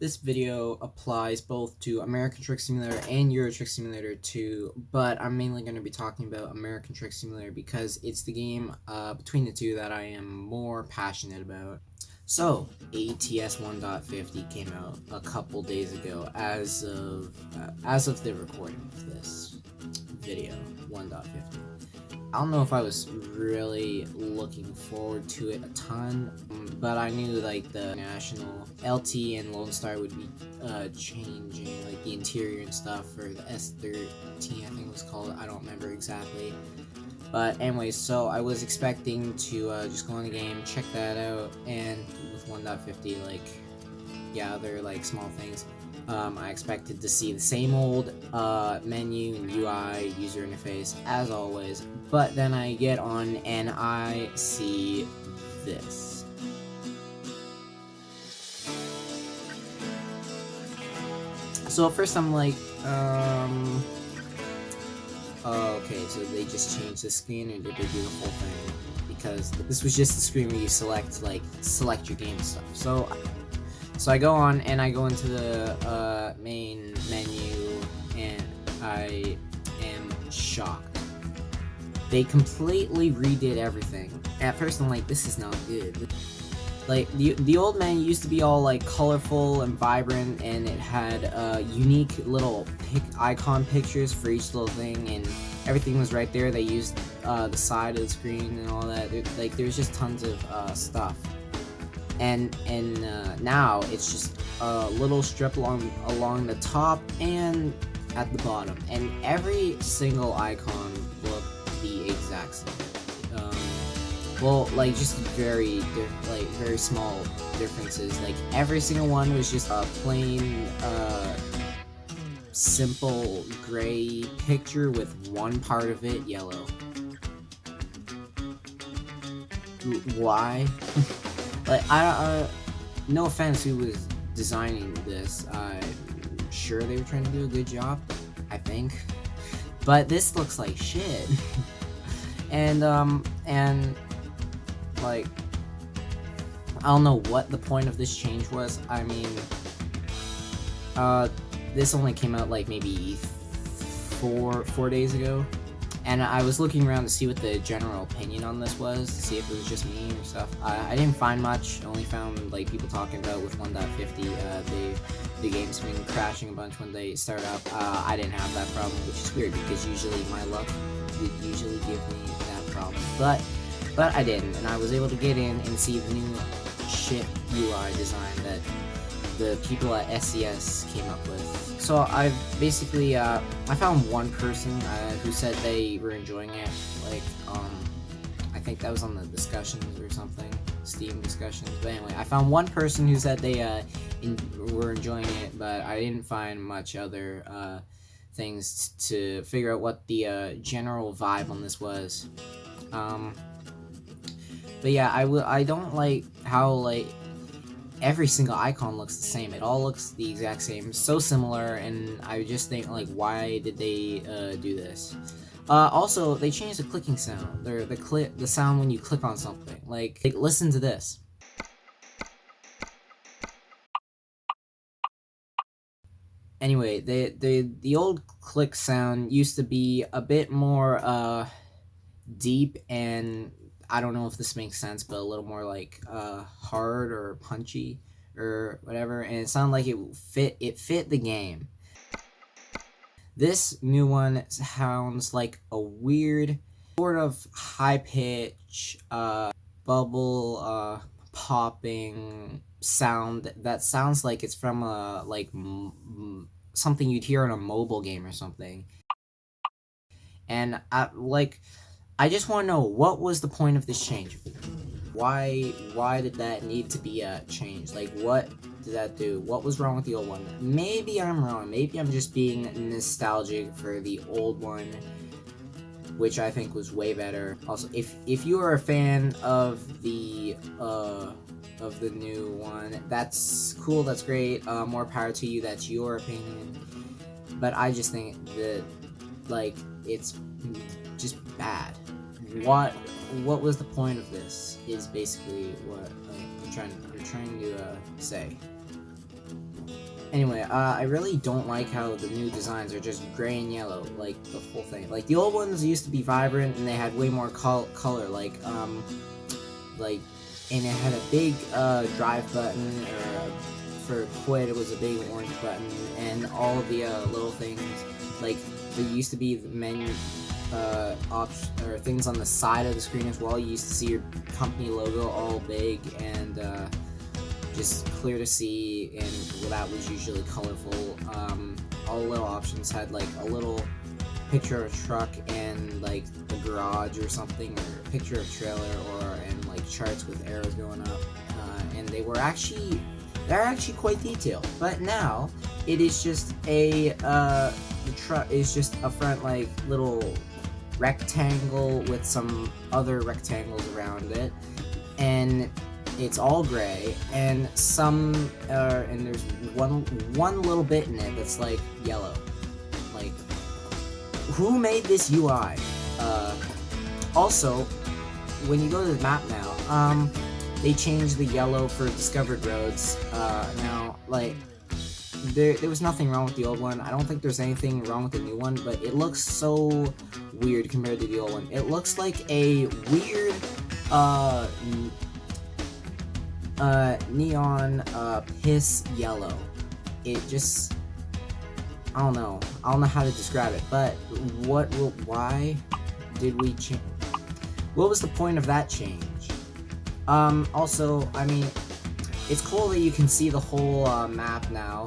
This video applies both to American Truck Simulator and Euro Truck Simulator 2, but I'm mainly going to be talking about American Truck Simulator because it's the game between the two that I am more passionate about. So, ATS 1.50 came out a couple days ago as of the recording of this video, 1.50. I don't know if I was really looking forward to it a ton, but I knew like the national LT and Lone Star would be changing like the interior and stuff for the S13, I think it was called. I don't remember exactly. But anyways, so I was expecting to just go on the game, check that out, and with 1.50, like, yeah, other like small things. I expected to see the same old menu and UI user interface as always, but then I get on and I see this. So at first I'm like, okay, so they just changed the screen or did they do the whole thing? Because this was just the screen where you select your game stuff. So I go on and I go into the main menu and I am shocked. They completely redid everything. At first I'm like, this is not good. Like the old menu used to be all like colorful and vibrant, and it had unique little icon pictures for each little thing, and everything was right there. They used the side of the screen and all that. There's just tons of stuff. And now it's just a little strip along the top and at the bottom, and every single icon looked the exact same. Well, like just very small differences. Like every single one was just a plain simple gray picture with one part of it yellow. Why? Like no offense who was designing this. I'm sure they were trying to do a good job, I think. But this looks like shit. and like, I don't know what the point of this change was. I mean, this only came out like maybe four days ago, and I was looking around to see what the general opinion on this was, to see if it was just me or stuff. I didn't find much. I only found like people talking about with 1.50, the game's been crashing a bunch when they start up. I didn't have that problem, which is weird because usually my luck would usually give me that problem. But I didn't, and I was able to get in and see the new shit UI design that the people at SCS came up with. So I basically, I found one person who said they were enjoying it. Like, I think that was on the discussions or something, Steam discussions. But anyway, I found one person who said they were enjoying it, but I didn't find much other things to figure out what the general vibe on this was. But yeah, I don't like how like every single icon looks the same. It all looks the exact same, so similar, and I just think like, why did they do this? Also, they changed the clicking sound. The sound when you click on something. Like listen to this. Anyway, the old click sound used to be a bit more deep, and I don't know if this makes sense, but a little more like hard or punchy or whatever, and it sounded like it fit the game. This new one sounds like a weird sort of high pitch bubble popping sound that sounds like it's from a something you'd hear in a mobile game or something. And I just want to know, what was the point of this change? Why did that need to be changed? Like, what did that do? What was wrong with the old one? Maybe I'm wrong. Maybe I'm just being nostalgic for the old one, which I think was way better. Also, if you are a fan of the new one, that's cool. That's great. More power to you. That's your opinion. But I just think that like it's just bad. What was the point of this is basically what I'm trying to say. Anyway, I really don't like how the new designs are just gray and yellow, like the whole thing. Like the old ones used to be vibrant and they had way more color, like, and it had a big drive button, or for quit it was a big orange button, and all of the little things, like there used to be the menu or things on the side of the screen as well. You used to see your company logo all big and just clear to see, and that was usually colorful. All the little options had like a little picture of a truck and like the garage or something, or a picture of a trailer, and like charts with arrows going up, and they're actually quite detailed. But now it is just the truck is just a front like little rectangle with some other rectangles around it, and it's all gray, and and there's one little bit in it that's like yellow. Like, who made this UI? Also, when you go to the map now, they changed the yellow for discovered roads. Now, like, there was nothing wrong with the old one. I don't think there's anything wrong with the new one, but it looks so weird compared to the old one. It looks like a weird, neon piss yellow. It just, I don't know how to describe it, but why did we change? What was the point of that change? Also, I mean, it's cool that you can see the whole map now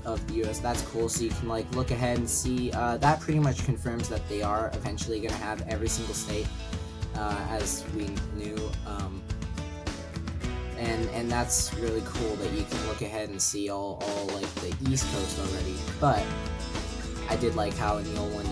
of the US. That's cool, so you can like look ahead and see. That pretty much confirms that they are eventually going to have every single state, as we knew. And that's really cool that you can look ahead and see all like the East Coast already. But I did like how in the old one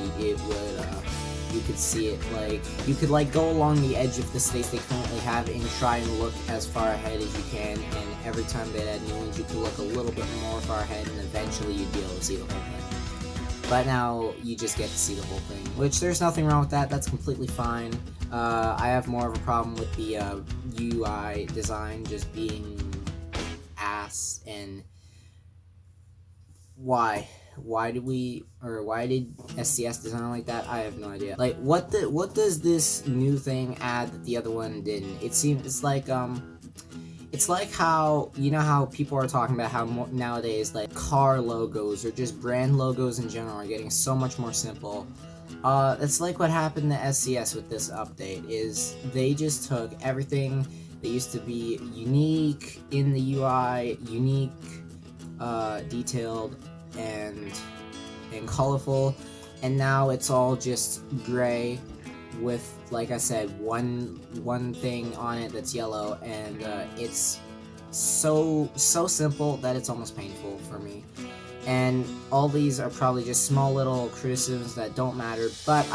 you could see it, like you could like go along the edge of the states they currently have and try and look as far ahead as you can, and every time they add new ones you could look a little bit more far ahead, and eventually you'd be able to see the whole thing. But now you just get to see the whole thing, which there's nothing wrong with that. That's completely fine. I have more of a problem with the UI design just being ass, and why did SCS design like that? I have no idea. Like, what does this new thing add that the other one didn't? It's like how, you know how people are talking about how nowadays like car logos or just brand logos in general are getting so much more simple. It's like what happened to SCS with this update, is they just took everything that used to be unique in the UI, unique, detailed, and colorful, and now it's all just gray with, like I said, one thing on it that's yellow, and it's so simple that it's almost painful for me. And all these are probably just small little criticisms that don't matter, but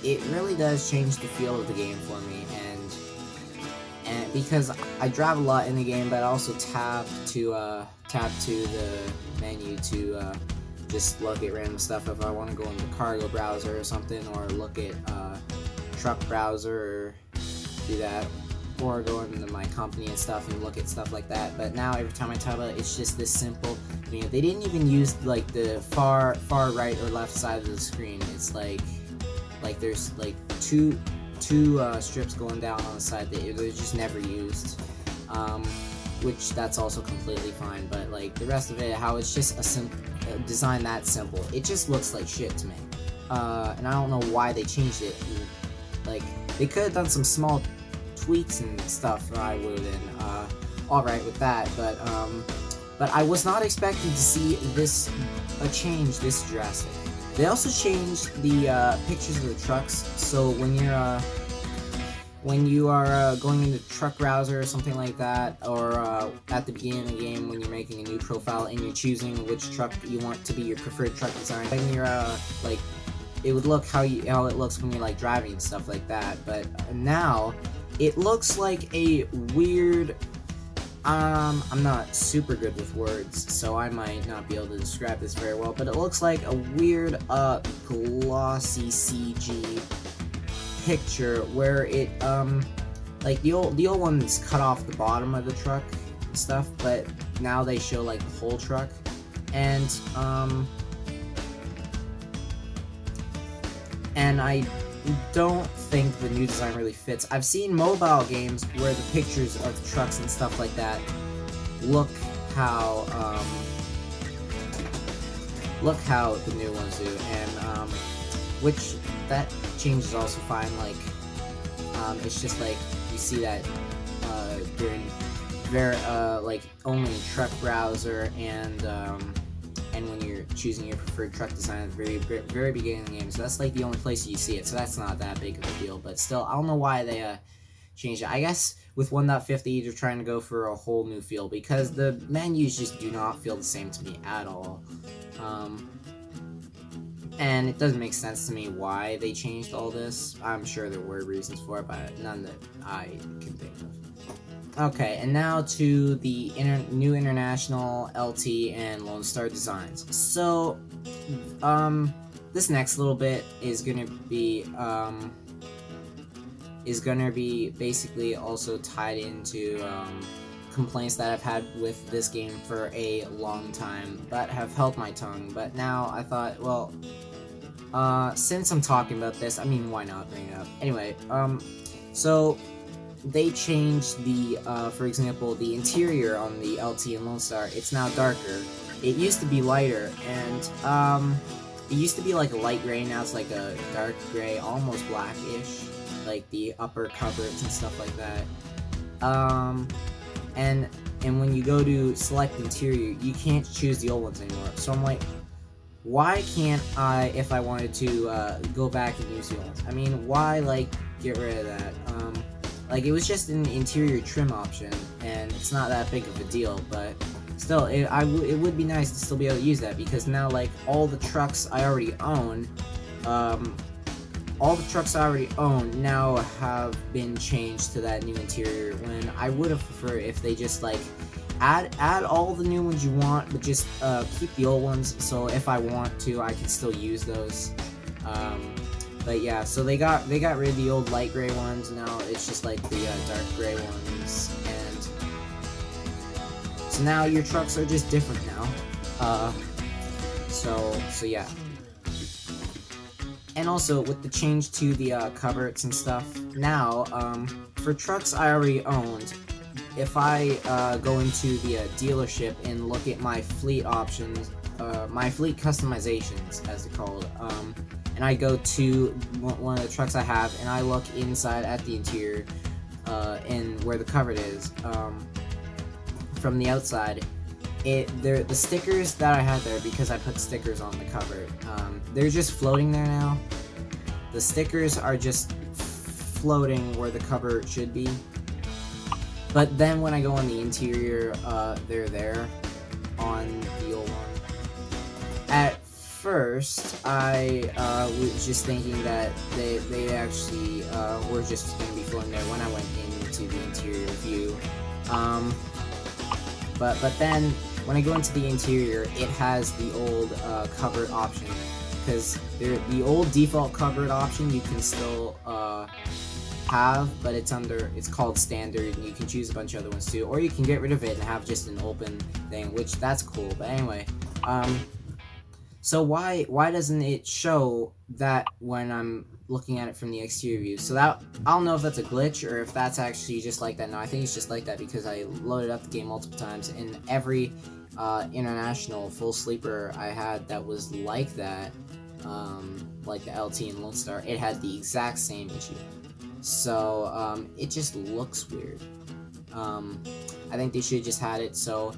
it really does change the feel of the game for me, and because I drive a lot in the game, but I also tab to the menu to just look at random stuff if I want to go into cargo browser or something, or look at truck browser, or do that, or go into my company and stuff and look at stuff like that. But now every time I tab it, it's just this simple. You know, they didn't even use like the far right or left side of the screen. It's like there's like two strips going down on the side that they're just never used, which that's also completely fine. But like the rest of it, how it's just a design that simple, it just looks like shit to me, and I don't know why they changed it. Like, they could have done some small tweaks and stuff, I would, and alright with that, but I was not expecting to see a change this drastic. They also changed the pictures of the trucks, so when you are going into truck browser or something like that, or at the beginning of the game when you're making a new profile and you're choosing which truck you want to be your preferred truck design, when you're like, it would look how it looks when you're like driving and stuff like that. But now it looks like a weird, I'm not super good with words, so I might not be able to describe this very well, but it looks like a weird glossy CG picture where it like the old ones cut off the bottom of the truck and stuff, but now they show like the whole truck. and I don't think the new design really fits. I've seen mobile games where the pictures of trucks and stuff like that look how the new ones do, and which that change is also fine. Like it's just like you see that during like only truck browser and when you're choosing your preferred truck design at the very beginning of the game. So that's like the only place you see it, so that's not that big of a deal. But still, I don't know why they changed it. I guess with 1.50 they're trying to go for a whole new feel, because the menus just do not feel the same to me at all. And it doesn't make sense to me why they changed all this. I'm sure there were reasons for it, but none that I can think of. Okay, and now to the new International, LT, and Lone Star designs. So, this next little bit is gonna be basically also tied into complaints that I've had with this game for a long time, but have held my tongue. But now I thought, well, since I'm talking about this, I mean, why not bring it up? Anyway, so they changed the, for example, the interior on the LT and Lone Star. It's now darker. It used to be lighter, and it used to be like a light gray. Now it's like a dark gray, almost blackish, like the upper cupboards and stuff like that. And when you go to select interior, you can't choose the old ones anymore. So I'm like, why can't I, if I wanted to, go back and use the old ones? I mean, why, like, get rid of that? Like, it was just an interior trim option, and it's not that big of a deal, but still, it would be nice to still be able to use that, because now, like, all the trucks I already own now have been changed to that new interior, when I would have preferred if they just, like, add all the new ones you want, but just keep the old ones, so if I want to, I can still use those. But yeah, so they got rid of the old light gray ones. Now it's just like the dark gray ones, and so now your trucks are just different now. So yeah. And also, with the change to the cupboards and stuff, now, for trucks I already owned, if I go into the dealership and look at my fleet options, my fleet customizations, as they're called, and I go to one of the trucks I have, and I look inside at the interior, and where the cupboard is, from the outside, the stickers that I had there, because I put stickers on the cupboard, they're just floating there now. The stickers are just floating where the cupboard should be. But then when I go on the interior, they're there on the old one. At first, I was just thinking that they actually were just going to be floating there when I went into the interior view. But then when I go into the interior, it has the old cupboard option, because the old default cupboard option you can still have, but it's called standard, and you can choose a bunch of other ones too, or you can get rid of it and have just an open thing, which that's cool. But anyway, so why doesn't it show that when I'm looking at it from the exterior view? So that, I don't know if that's a glitch or if that's actually just like that. No, I think it's just like that, because I loaded up the game multiple times, and every international full sleeper I had that was like that, like the LT and Lone Star, it had the exact same issue. So it just looks weird. I think they should have just had it so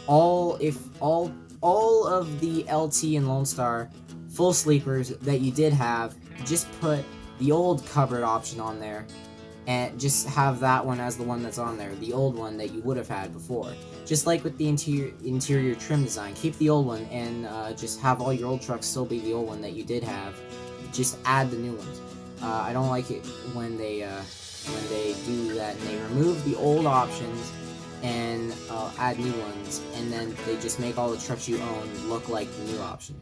all of the LT and Lone Star full sleepers that you did have, just put the old cupboard option on there, and just have that one as the one that's on there, the old one that you would have had before. Just like with the interior trim design, keep the old one, and just have all your old trucks still be the old one that you did have. Just add the new ones. I don't like it when they do that and they remove the old options and add new ones, and then they just make all the trucks you own look like the new option.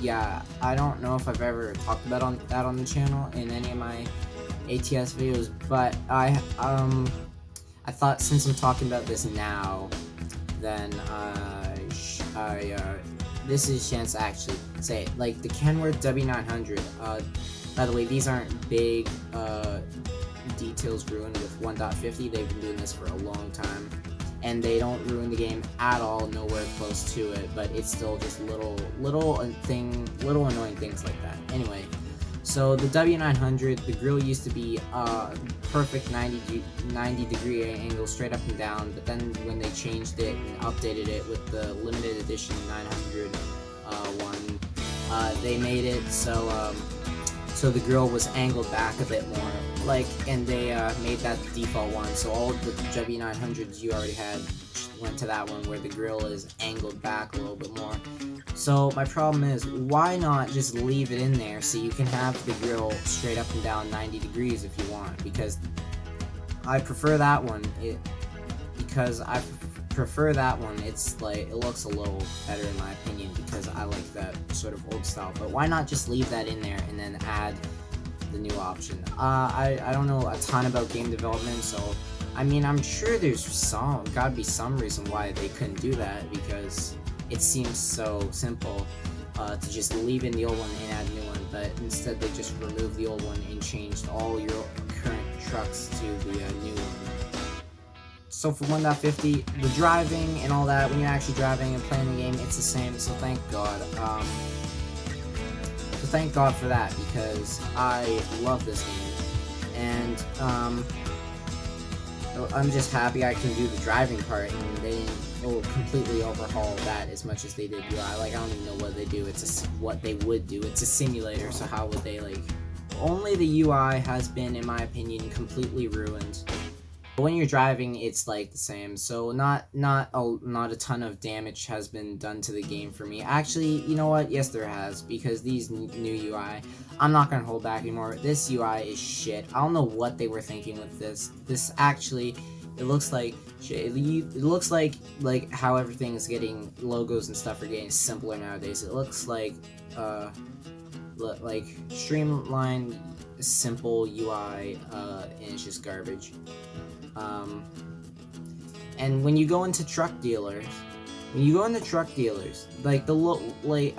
Yeah, I don't know if I've ever talked about that on the channel in any of my ATS videos, but I thought, since I'm talking about this now, then I this is a chance to actually say it. Like the Kenworth W900. By the way, these aren't big details ruined with 1.50. They've been doing this for a long time, and they don't ruin the game at all. Nowhere close to it, but it's still just little annoying things like that. Anyway. So the W900, the grill used to be perfect 90 degree angle straight up and down, but then when they changed it and updated it with the limited edition 900 one, they made it so the grill was angled back a bit more, and they made that the default one. So all of the W900s you already had went to that one where the grill is angled back a little bit more. So my problem is, why not just leave it in there so you can have the grill straight up and down 90 degrees if you want? Because I prefer that one. It's like, it looks a little better in my opinion, because I like that sort of old style. But why not just leave that in there and then add the new option? I don't know a ton about game development, so I mean, I'm sure there's gotta be some reason why they couldn't do that, because it seems so simple to just leave in the old one and add a new one, but instead they just removed the old one and changed all your current trucks to the new one. So for 1.50, the driving and all that, when you're actually driving and playing the game, it's the same, so thank God. So thank God for that, because I love this game, and I'm just happy I can do the driving part, and they didn't completely overhaul that as much as they did UI. I don't even know what they do. It's what they would do. It's a simulator, so how would they, only the UI has been, in my opinion, completely ruined. But when you're driving, it's the same. So not a ton of damage has been done to the game for me. Actually, you know what? Yes, there has, because these new UI, I'm not gonna hold back anymore. This UI is shit. I don't know what they were thinking with this. This actually, it looks like shit. It looks like how everything is getting, logos and stuff are getting simpler nowadays. It looks like streamlined, simple UI, and it's just garbage. And when you go into truck dealers, I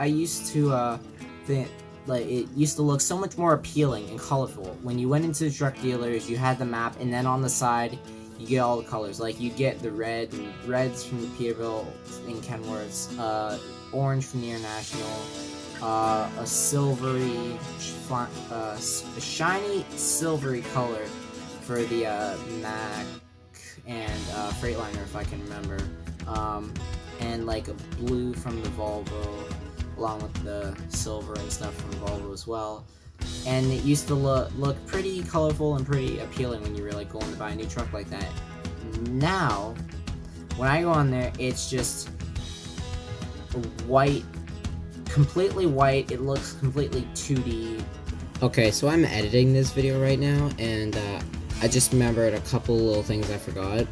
used to think, it used to look so much more appealing and colorful. When you went into the truck dealers, you had the map, and then on the side, you get all the colors. You get the reds from the Peterbilt and Kenworths, orange from the International, a silvery, a shiny silvery color for the Mack and Freightliner, if I can remember, and a blue from the Volvo, along with the silver and stuff from Volvo as well. And it used to look pretty colorful and pretty appealing when you were going to buy a new truck like that. Now, when I go on there, it's just white, completely white. It looks completely 2D. Okay, so I'm editing this video right now, and I just remembered a couple little things I forgot.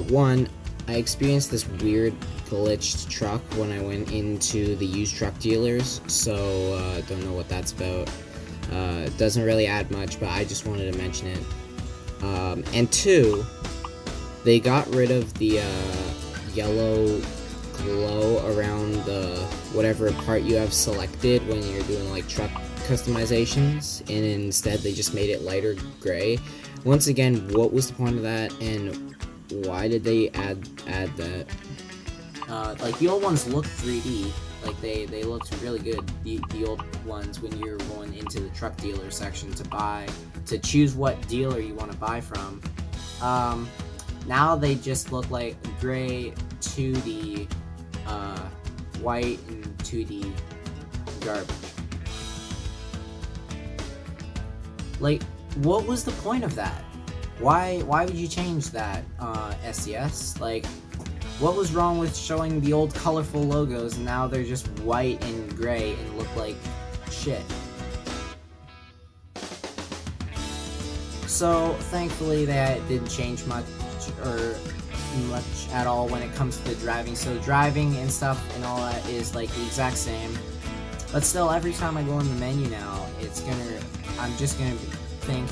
One, I experienced this weird glitched truck when I went into the used truck dealers, so don't know what that's about. It doesn't really add much, but I just wanted to mention it. And two, they got rid of the yellow glow around the whatever part you have selected when you're doing truck customizations, and instead they just made it lighter gray. Once again, what was the point of that, and why did they add that? The old ones look 3D. They looked really good. The old ones, when you're going into the truck dealer section to choose what dealer you want to buy from. Now they just look like gray 2D, white and 2D garbage. What was the point of that? Why would you change that, SCS? What was wrong with showing the old colorful logos and now they're just white and gray and look like shit? So thankfully that didn't change much at all when it comes to the driving. So driving and stuff and all that is the exact same. But still, every time I go in the menu now, I'm just gonna think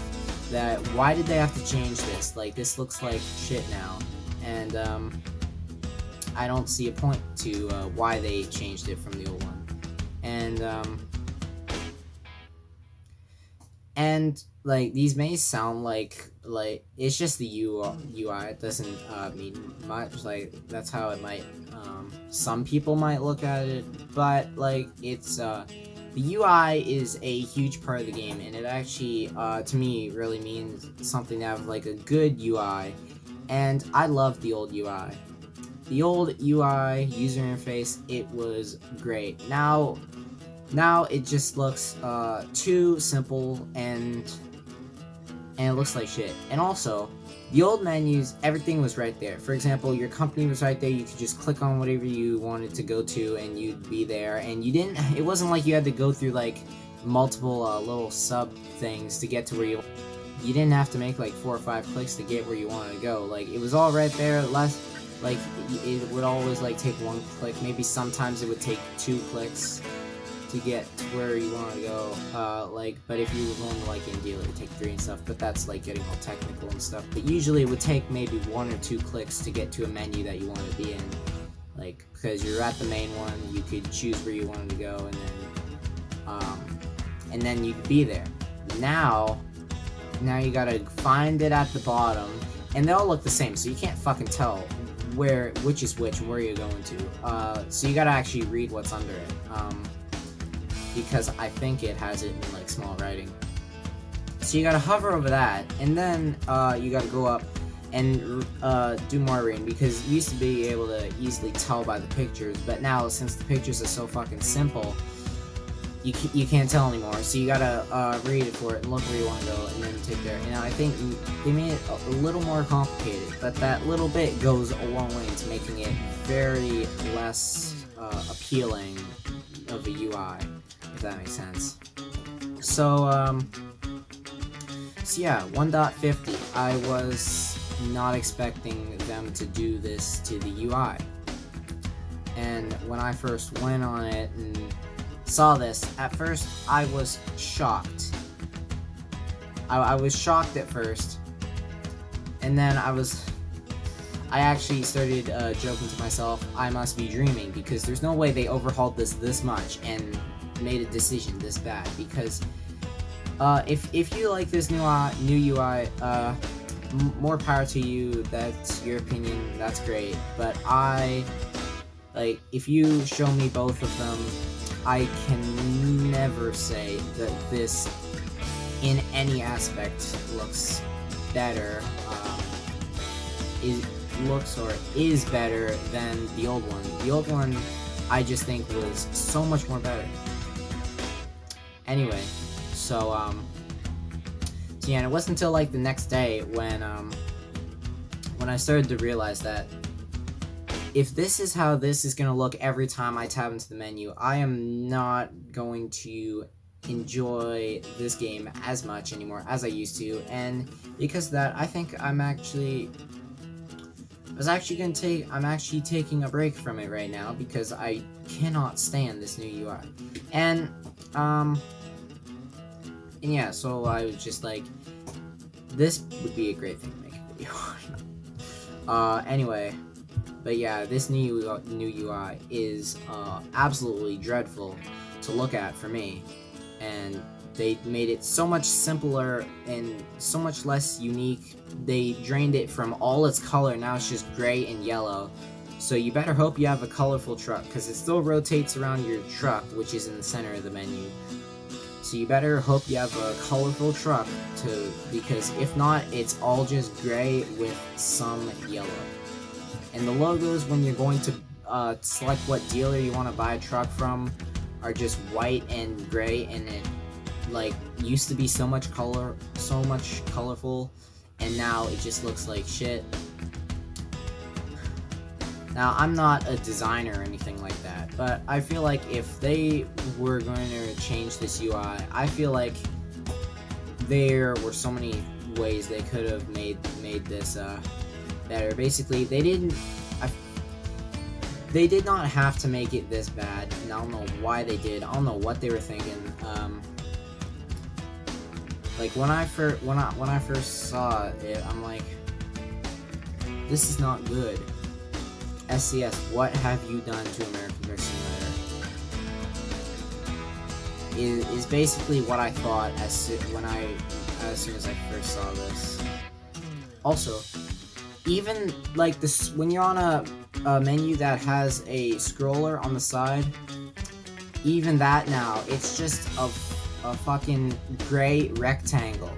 that why did they have to change this? This looks like shit now. And I don't see a point to why they changed it from the old one. And like these may sound like it's just the UI. It doesn't mean much. Like that's how it might some people might look at it, but like it's the UI is a huge part of the game, and it actually to me really means something to have like a good UI. And I love the old UI. The old UI user interface, it was great. Now it just looks too simple, and it looks like shit. And also, the old menus, everything was right there. For example, your company was right there. You could just click on whatever you wanted to go to, and you'd be there. And it wasn't like you had to go through like multiple little sub things to get to where you didn't have to make like 4 or 5 clicks to get where you wanted to go. Like it was all right there. Like it would always like take 1 click. Maybe sometimes it would take 2 clicks to get to where you want to go. But if you were going to like India, it would take 3 and stuff. But that's like getting all technical and stuff. But usually it would take maybe 1 or 2 clicks to get to a menu that you want to be in. Like because you're at the main one, you could choose where you wanted to go, and then you'd be there. Now you gotta find it at the bottom, and they all look the same, so you can't fucking tell which is which and where you're going to. So you gotta actually read what's under it. Because I think it has it in like small writing. So you gotta hover over that, and then you gotta go up and do more reading, because you used to be able to easily tell by the pictures, but now since the pictures are so fucking simple, you can't tell anymore. So you gotta read it for it and look where you want to go, and then take there. And I think they made it a little more complicated, but that little bit goes a long way into making it very less appealing of a UI. If that makes sense. So yeah, 1.50. I was not expecting them to do this to the UI. And when I first went on it and saw this, at first I was shocked. I was shocked at first. And then I actually started joking to myself, I must be dreaming, because there's no way they overhauled this much and made a decision this bad. Because if you like this new UI, more power to you. That's your opinion. That's great. But if you show me both of them, I can never say that this, in any aspect, looks better. Is better than the old one. The old one, I just think, was so much more better. Anyway, so yeah, and it wasn't until like the next day when I started to realize that if this is how this is gonna look every time I tab into the menu, I am not going to enjoy this game as much anymore as I used to. And because of that, I think I'm actually taking a break from it right now, because I cannot stand this new UI. And yeah, so I was just like, this would be a great thing to make a video on. Anyway, but yeah, this new UI is absolutely dreadful to look at for me, and they made it so much simpler and so much less unique. They drained it from all its color. Now it's just gray and yellow. So you better hope you have a colorful truck, because it still rotates around your truck, which is in the center of the menu. So you better hope you have a colorful truck, because if not, it's all just gray with some yellow. And the logos, when you're going to select what dealer you want to buy a truck from, are just white and gray, and it like used to be so much colorful, and now it just looks like shit. Now, I'm not a designer or anything like that, but I feel like if they were going to change this UI, I feel like there were so many ways they could have made this better. Basically, they did not have to make it this bad, and I don't know why they did. I don't know what they were thinking. Like when I first saw it, I'm like, this is not good. SCS, what have you done to American Truck Simulator? Is basically what I thought as soon as I first saw this. Also, even like this, when you're on a menu that has a scroller on the side, even that now, it's just a fucking gray rectangle.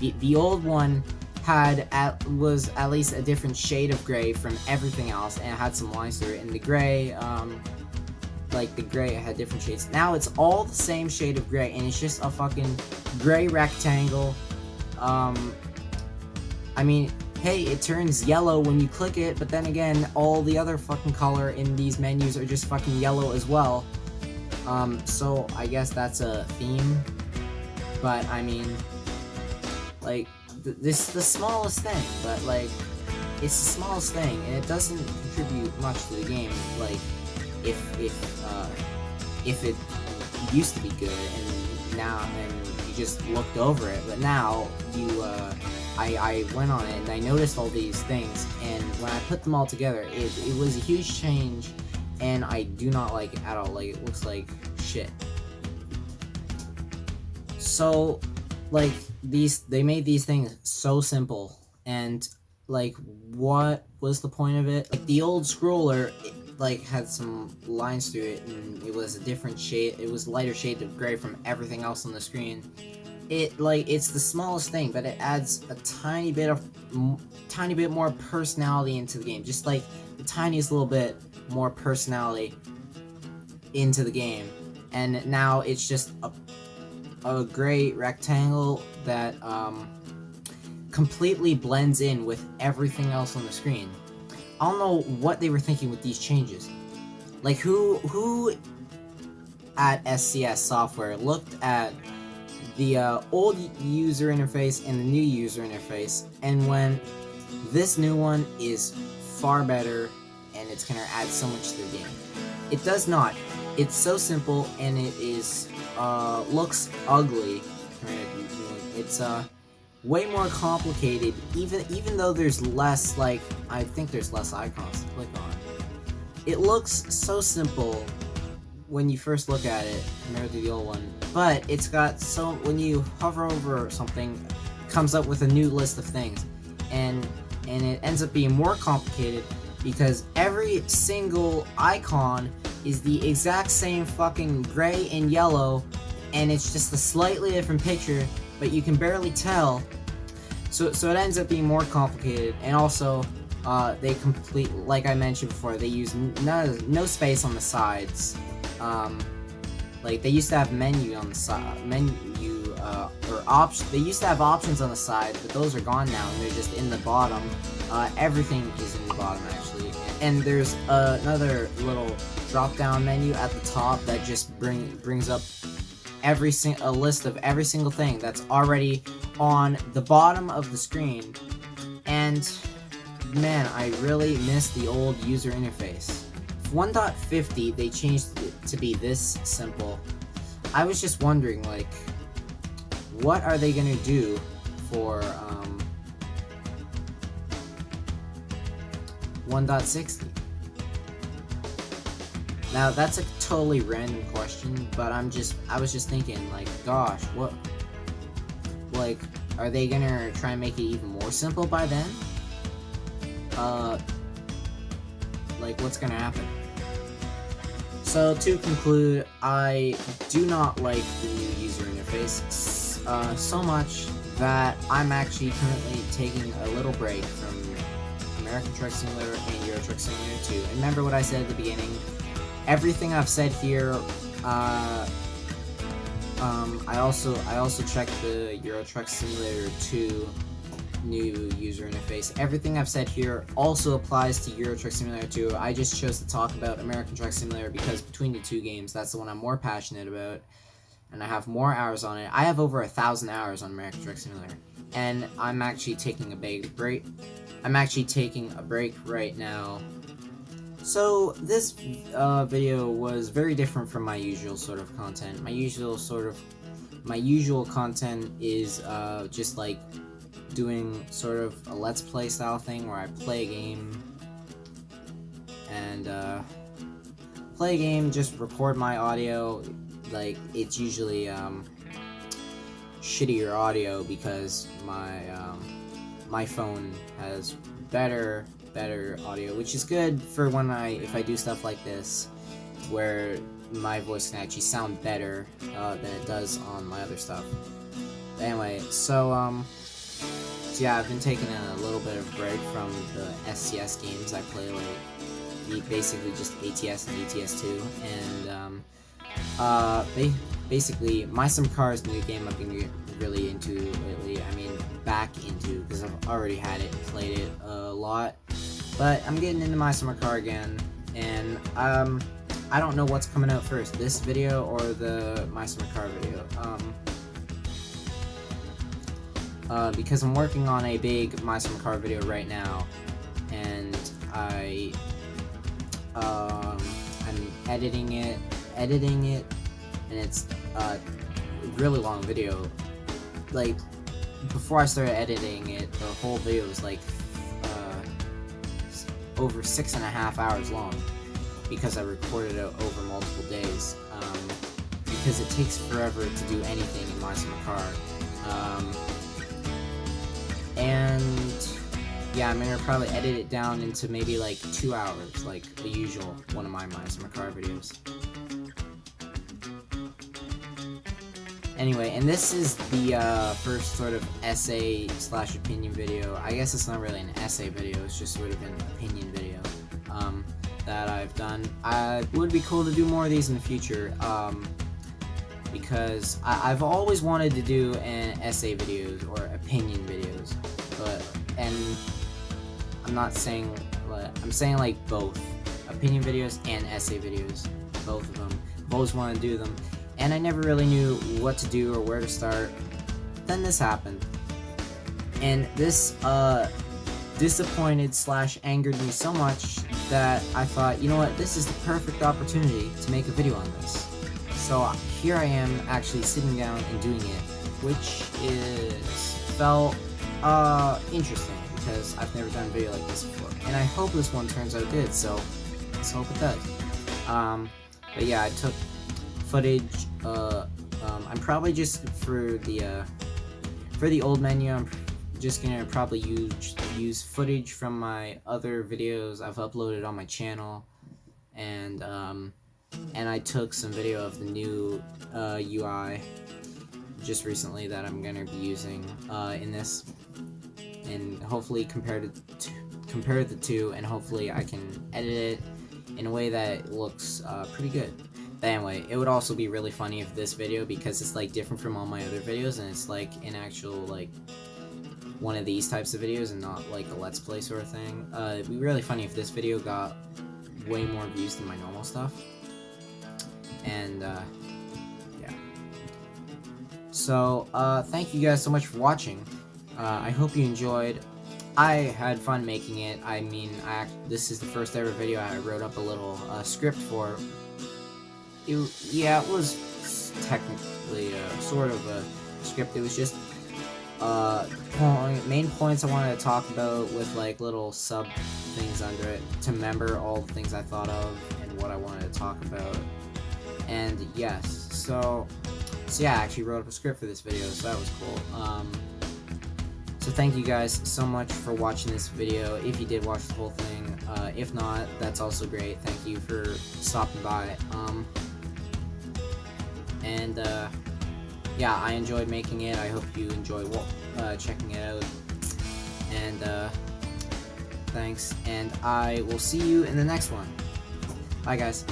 The old one was at least a different shade of gray from everything else, and it had some lines through it. And the gray, like the gray, it had different shades. Now it's all the same shade of gray, and it's just a fucking gray rectangle. I mean, hey, it turns yellow when you click it, but then again, all the other fucking color in these menus are just fucking yellow as well. So I guess that's a theme, but I mean, like, this is the smallest thing, but like, it's the smallest thing, and it doesn't contribute much to the game. Like, if it used to be good, and you just looked over it, but now I went on it and I noticed all these things, and when I put them all together, it was a huge change, and I do not like it at all. Like, it looks like shit. So, like, they made these things so simple, and like, what was the point of it? Like, the old scroller, like, had some lines through it, and it was a different shade. It was a lighter shade of gray from everything else on the screen. It's the smallest thing, but it adds a tiny bit more personality into the game. Just like the tiniest little bit more personality into the game. And now it's just a gray rectangle that completely blends in with everything else on the screen. I don't know what they were thinking with these changes. Like, who at SCS Software looked at the old user interface and the new user interface and went, this new one is far better, and it's gonna add so much to the game. It does not. It's so simple, and it is looks ugly. It's way more complicated. Even though there's less, like, I think there's less icons to click on. It looks so simple when you first look at it compared to the old one, but it's got when you hover over something, it comes up with a new list of things, and it ends up being more complicated because every single icon is the exact same fucking gray and yellow, and it's just a slightly different picture, but you can barely tell. So it ends up being more complicated, and also they like I mentioned before, they use no space on the sides. Like, they used to have menu on the side, they used to have options on the side, but those are gone now, and they're just in the bottom. Everything is in the bottom, actually. And there's another little drop-down menu at the top that just brings up a list of every single thing that's already on the bottom of the screen. And man, I really miss the old user interface. 1.50, they changed it to be this simple. I was just wondering, like, what are they gonna do for 1.60? Now, that's a totally random question, but I was just thinking, like, gosh, what, like, are they gonna try and make it even more simple by then? Like, what's gonna happen? So, to conclude, I do not like the new user interface so much that I'm actually currently taking a little break from American Truck Simulator and Euro Truck Simulator 2. And remember what I said at the beginning, everything I've said here, I also checked the Euro Truck Simulator 2 new user interface. Everything I've said here also applies to Euro Truck Simulator 2. I just chose to talk about American Truck Simulator because between the two games, that's the one I'm more passionate about, and I have more hours on it. I have over 1,000 hours on American Truck Simulator, and I'm actually taking a big break. I'm actually taking a break right now. So this video was very different from my usual sort of content. My usual content is just like doing sort of a let's play style thing where I play a game and play a game, just record my audio. Like, it's usually shittier audio because my phone has better audio, which is good for when if I do stuff like this, where my voice can actually sound better than it does on my other stuff. But anyway, so yeah, I've been taking a little bit of break from the SCS games I play, like basically just ATS and ATS2, and basically My Summer Car is the new game I've been really into lately. I mean, back into, because I've already had it and played it a lot, but I'm getting into My Summer Car again, and I don't know what's coming out first, this video or the My Summer Car video, because I'm working on a big My Summer Car video right now, and I'm editing it, and it's a really long video. Like, before I started editing it, the whole video was like over 6.5 hours long, because I recorded it over multiple days, because it takes forever to do anything in My Summer Car. And yeah, I'm gonna probably edit it down into maybe like 2 hours, like the usual one of my My Summer Car videos. Anyway, and this is the first sort of essay/opinion video. I guess it's not really an essay video, it's just sort of an opinion video that I've done. It would be cool to do more of these in the future, because I've always wanted to do an essay videos or opinion videos, and I'm not saying, I'm saying like both opinion videos and essay videos, both of them. I've always wanted to do them, and I never really knew what to do or where to start. Then this happened, and this disappointed/angered me so much that I thought, you know what, this is the perfect opportunity to make a video on this. So here I am, actually sitting down and doing it, which felt interesting, because I've never done a video like this before, and I hope this one turns out good, so let's hope it does. But yeah, I took footage. I'm probably just for the old menu, I'm just gonna probably use footage from my other videos I've uploaded on my channel, and I took some video of the new UI just recently that I'm gonna be using in this, and hopefully compare the two, and hopefully I can edit it in a way that looks pretty good. But anyway, it would also be really funny if this video, because it's like different from all my other videos, and it's like an actual like one of these types of videos and not like a let's play sort of thing. It'd be really funny if this video got way more views than my normal stuff. And yeah. So thank you guys so much for watching. I hope you enjoyed. I had fun making it. I mean, this is the first ever video I wrote up a little script for. It was technically sort of a script. It was just main points I wanted to talk about with like little sub things under it to remember all the things I thought of and what I wanted to talk about. And yes, so yeah, I actually wrote up a script for this video, so that was cool. So thank you guys so much for watching this video, if you did watch the whole thing. If not, that's also great. Thank you for stopping by. Yeah, I enjoyed making it. I hope you enjoy checking it out. And thanks, and I will see you in the next one. Bye guys.